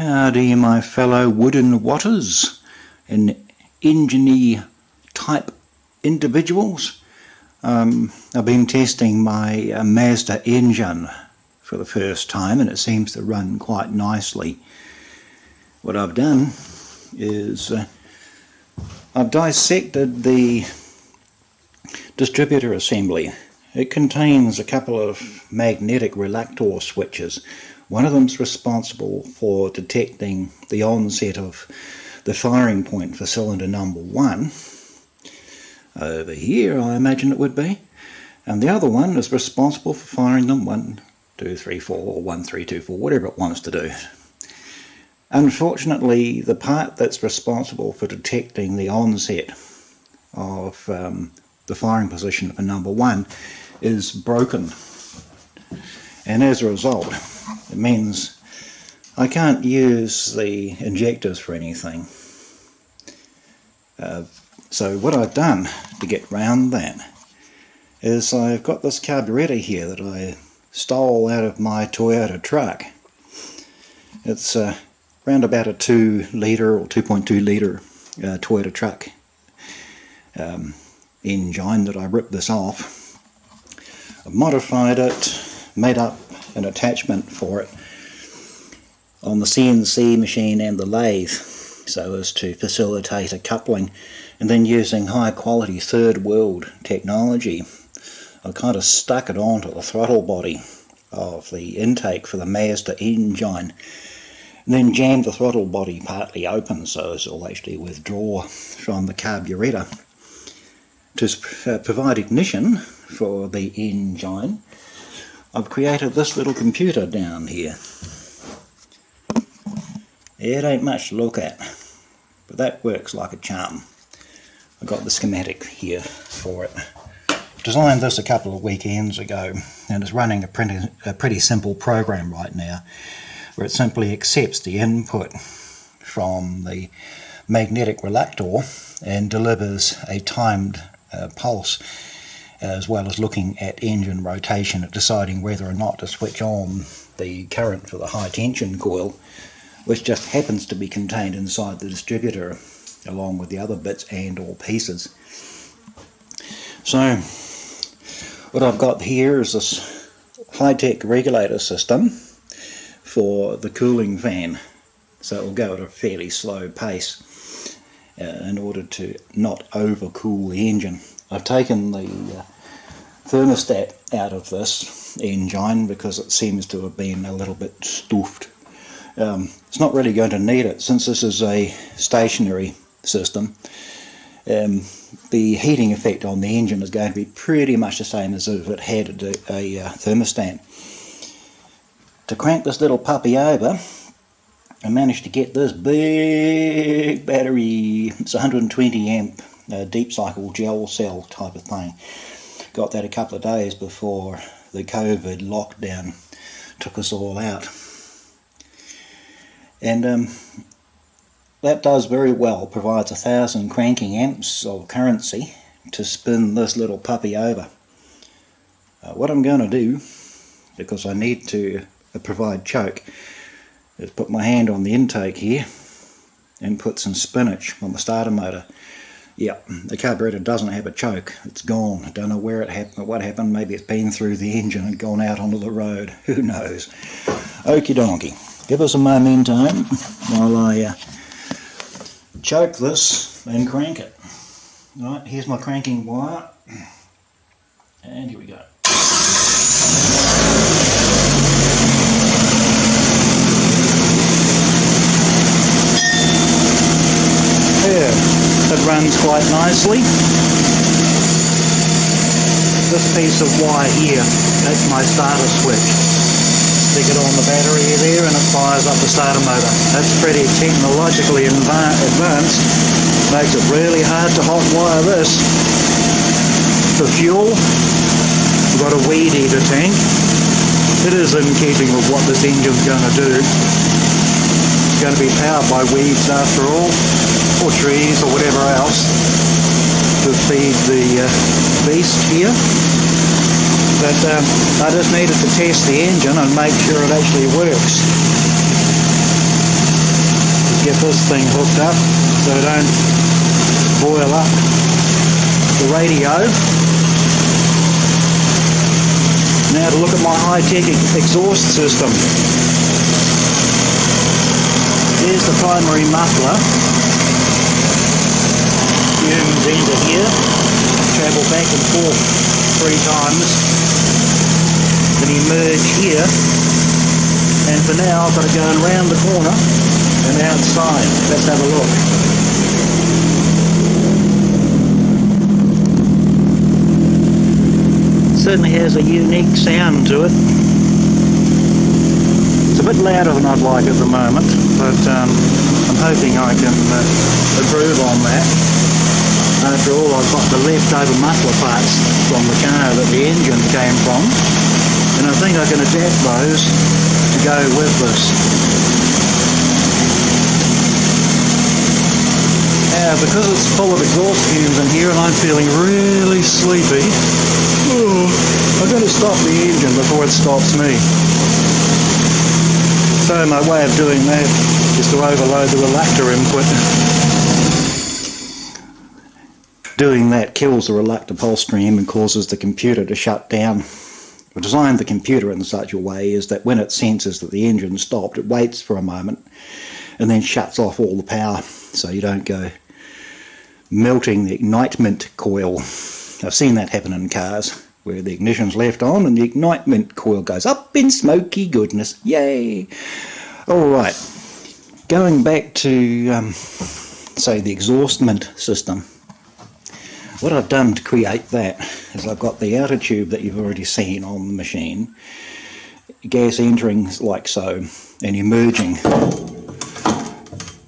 Howdy, my fellow wooden watters and engine type individuals. I've been testing my Mazda Engine for the first time and it seems to run quite nicely. What I've done is I've dissected the distributor assembly. It contains a couple of magnetic Regulator switches. One of them is responsible for detecting the onset of the firing point for cylinder number 1. Over here, I imagine it would be. And the other one is responsible for firing them 1, 2, 3, 4, or 1, 3, 2, 4, whatever it wants to do. Unfortunately, the part that's responsible for detecting the onset of the firing position for number 1 is broken. And as a result, it means I can't use the injectors for anything. So what I've done to get round that is I've got this carburetor here that I stole out of my Toyota truck. It's around about a 2 litre or 2.2 litre Toyota truck engine that I ripped this off. I've modified it, made up an attachment for it on the CNC machine and the lathe so as to facilitate a coupling, and then using high quality third world technology I kind of stuck it onto the throttle body of the intake for the Mazda Engine, and then jammed the throttle body partly open so as it'll actually withdraw from the carburetor to provide ignition for the engine. I've created this little computer down here. It ain't much to look at, but that works like a charm. I got the schematic here for it. Designed this a couple of weekends ago, and it's running a pretty simple program right now, where it simply accepts the input from the magnetic Regulator and delivers a timed pulse, as well as looking at engine rotation and deciding whether or not to switch on the current for the high tension coil, which just happens to be contained inside the distributor along with the other bits and or pieces. So what I've got here is this high-tech regulator system for the cooling fan, so it will go at a fairly slow pace in order to not overcool the engine. I've taken the thermostat out of this engine because it seems to have been a little bit stuffed. It's not really going to need it since this is a stationary system. The heating effect on the engine is going to be pretty much the same as if it had a thermostat. To crank this little puppy over, I managed to get this big battery. It's 120 amp deep cycle gel cell type of thing. Got that a couple of days before the COVID lockdown took us all out. And that does very well, provides 1000 cranking amps of currency to spin this little puppy over. What I'm going to do, because I need to provide choke, is put my hand on the intake here and put some spinach on the starter motor. Yep, the carburetor doesn't have a choke, it's gone. I don't know where it happened, what happened. Maybe it's been through the engine and gone out onto the road, who knows. Okie dokie, give us a momentum while I choke this and crank it. Right, here's my cranking wire, and here we go. There, it runs quite nicely. This piece of wire here, that's my starter switch. Stick it on the battery there and it fires up the starter motor. That's pretty technologically advanced. Makes it really hard to hot wire this. For fuel, we've got a weed eater tank. It is in keeping with what this engine's going to do. It's going to be powered by weeds after all, or trees or whatever else, to feed the beast here. But I just needed to test the engine and make sure it actually works. get this thing hooked up so it don't boil up the radio. Now to look at my high-tech exhaust system. Here's the primary muffler. Fumes into here, travel back and forth 3 times, then emerge here, and for now I've got to go around the corner and outside. Let's have a look. Certainly has a unique sound to it. It's a bit louder than I'd like at the moment, but I'm hoping I can improve on that. After all, I've got the leftover muffler parts from the car that the engine came from, and I think I can adapt those to go with this. Now, because it's full of exhaust fumes in here and I'm feeling really sleepy, I'm going to stop the engine before it stops me. So my way of doing that is to overload the reluctor input. Doing that kills the reluctor pulse stream and causes the computer to shut down. We designed the computer in such a way is that when it senses that the engine stopped, it waits for a moment and then shuts off all the power, so you don't go melting the ignitement coil. I've seen that happen in cars where the ignition's left on and the ignitement coil goes up in smoky goodness. Yay! Alright, going back to say the exhaustment system. What I've done to create that is I've got the outer tube that you've already seen on the machine, gas entering like so and emerging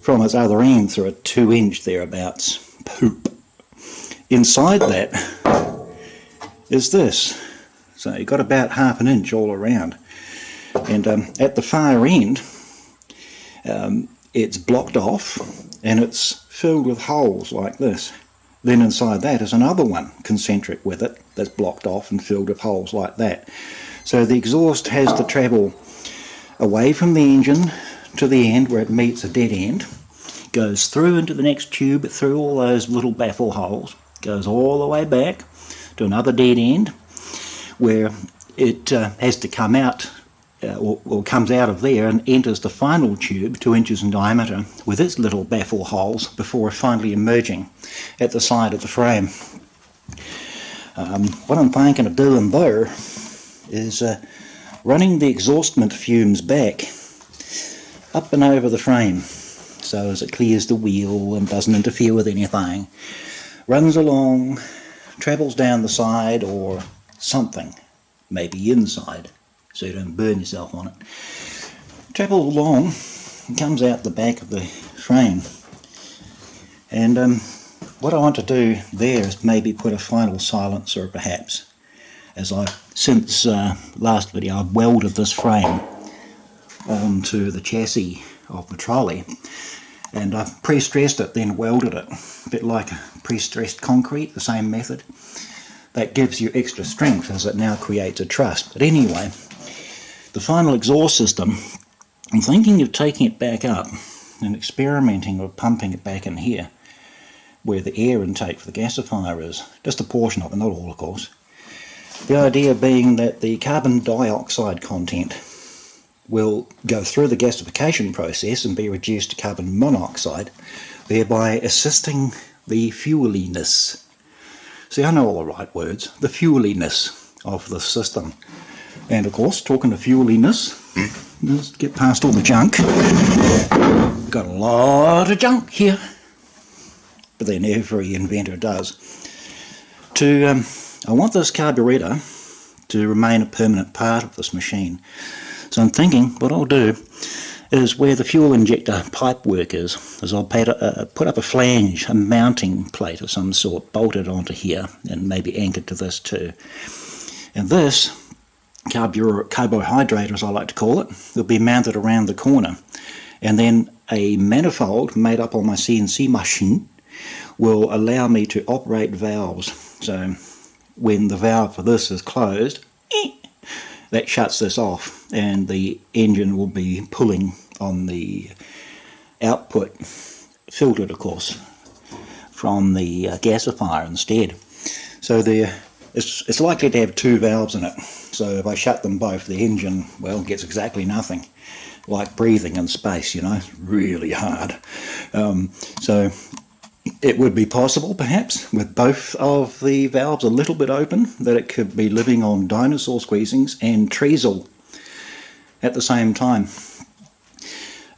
from its other end through a 2-inch thereabouts poop. Inside that is this, so you've got about ½ an inch all around, and at the far end it's blocked off and it's filled with holes like this. Then inside that is another one concentric with it that's blocked off and filled with holes like that. So the exhaust has to travel away from the engine to the end where it meets a dead end, goes through into the next tube through all those little baffle holes, goes all the way back to another dead end where it has to come out or comes out of there and enters the final tube 2 inches in diameter with its little baffle holes before finally emerging at the side of the frame. What I'm thinking of doing there is running the exhaustment fumes back up and over the frame so as it clears the wheel and doesn't interfere with anything. Runs along, travels down the side or something, maybe inside, so you don't burn yourself on it. Travels along and comes out the back of the frame. And what I want to do there is maybe put a final silencer perhaps, as since last video I've welded this frame onto the chassis of the trolley, and I've pre-stressed it then welded it, a bit like pre-stressed concrete, the same method. That gives you extra strength as it now creates a truss. But anyway, the final exhaust system, I'm thinking of taking it back up and experimenting with pumping it back in here where the air intake for the gasifier is. Just a portion of it, not all of course. The idea being that the carbon dioxide content will go through the gasification process and be reduced to carbon monoxide, thereby assisting the fueliness. See, I know all the right words, the fueliness of the system. And of course, talking of fueliness, let's get past all the junk. Got a lot of junk here, but then every inventor does. I want this carburetor to remain a permanent part of this machine. So I'm thinking what I'll do is where the fuel injector pipe work is I'll put up a flange, a mounting plate of some sort, bolted onto here and maybe anchored to this too. And this carbohydrate, as I like to call it, will be mounted around the corner, and then a manifold made up on my CNC machine will allow me to operate valves. So when the valve for this is closed, that shuts this off and the engine will be pulling on the output filtered, of course, from the gasifier instead. So it's likely to have 2 valves in it. So if I shut them both, the engine, well, gets exactly nothing. Like breathing in space, you know, really hard. So it would be possible, perhaps, with both of the valves a little bit open, that it could be living on dinosaur squeezings and treazel at the same time.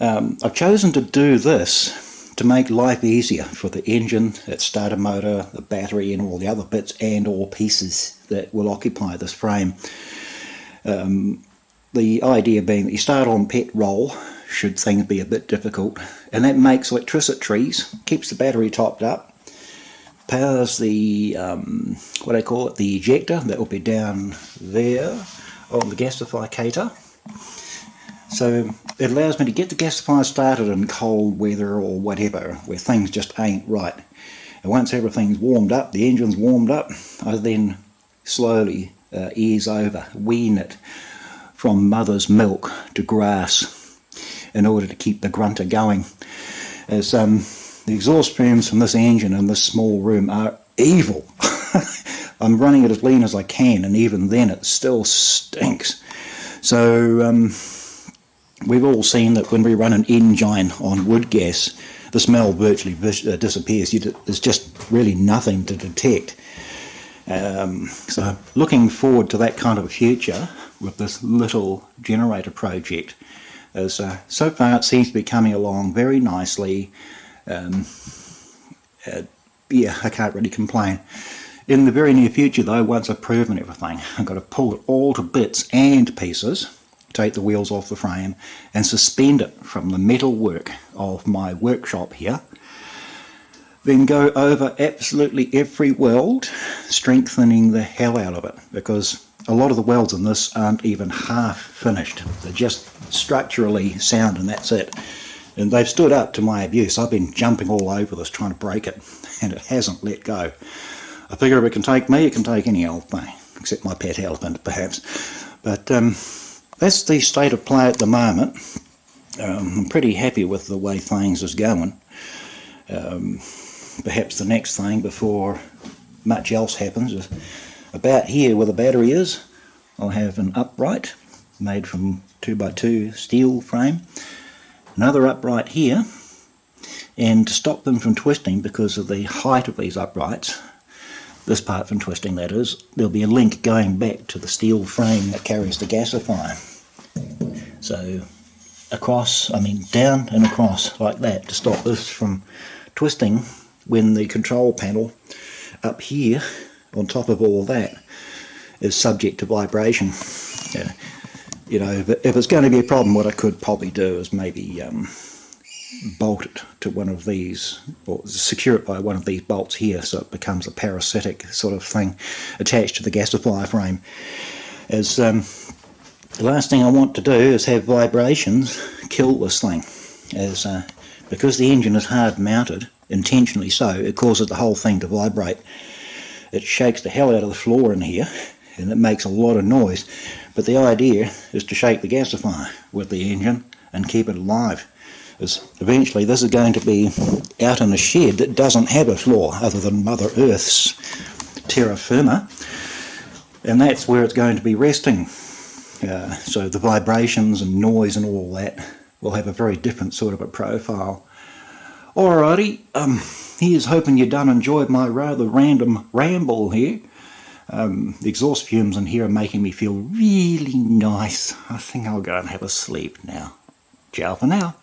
I've chosen to do this to make life easier for the engine, its starter motor, the battery and all the other bits and or pieces that will occupy this frame. The idea being that you start on pet roll should things be a bit difficult, and that makes electricity trees, keeps the battery topped up, powers the what I call it, the ejector that will be down there on the gasifier. So it allows me to get the gasifier started in cold weather or whatever, where things just ain't right. And once everything's warmed up, the engine's warmed up, I then slowly ease over, wean it from mother's milk to grass in order to keep the grunta going. As the exhaust fumes from this engine in this small room are evil. I'm running it as lean as I can, and even then it still stinks. So we've all seen that when we run an engine on wood gas, the smell virtually disappears. There's just really nothing to detect. So looking forward to that kind of a future with this little generator project, as so far it seems to be coming along very nicely. Yeah, I can't really complain. In the very near future though, once I've proven everything, I've got to pull it all to bits and pieces, take the wheels off the frame and suspend it from the metal work of my workshop here. Then go over absolutely every weld, strengthening the hell out of it, because a lot of the welds in this aren't even half finished. They're just structurally sound and that's it. And they've stood up to my abuse. I've been jumping all over this trying to break it, and it hasn't let go. I figure if it can take me, it can take any old thing, except my pet elephant perhaps. But that's the state of play at the moment. I'm pretty happy with the way things is going. Perhaps the next thing before much else happens is about here where the battery is. I'll have an upright made from 2x2 steel frame, another upright here, and to stop them from twisting because of the height of these uprights, this part from twisting that is, there'll be a link going back to the steel frame that carries the gasifier. So across, I mean down and across like that, to stop this from twisting when the control panel up here on top of all that is subject to vibration. You know, if it's going to be a problem, what I could probably do is maybe bolt it to one of these, or secure it by one of these bolts here, so it becomes a parasitic sort of thing attached to the gasifier frame. As the last thing I want to do is have vibrations kill this thing, as because the engine is hard mounted, intentionally so, it causes the whole thing to vibrate. It shakes the hell out of the floor in here, and it makes a lot of noise. But the idea is to shake the gasifier with the engine and keep it alive. As eventually this is going to be out in a shed that doesn't have a floor other than Mother Earth's terra firma, and that's where it's going to be resting. So the vibrations and noise and all that will have a very different sort of a profile. Alrighty, here's hoping you done enjoyed my rather random ramble here. The exhaust fumes in here are making me feel really nice. I think I'll go and have a sleep now. Ciao for now.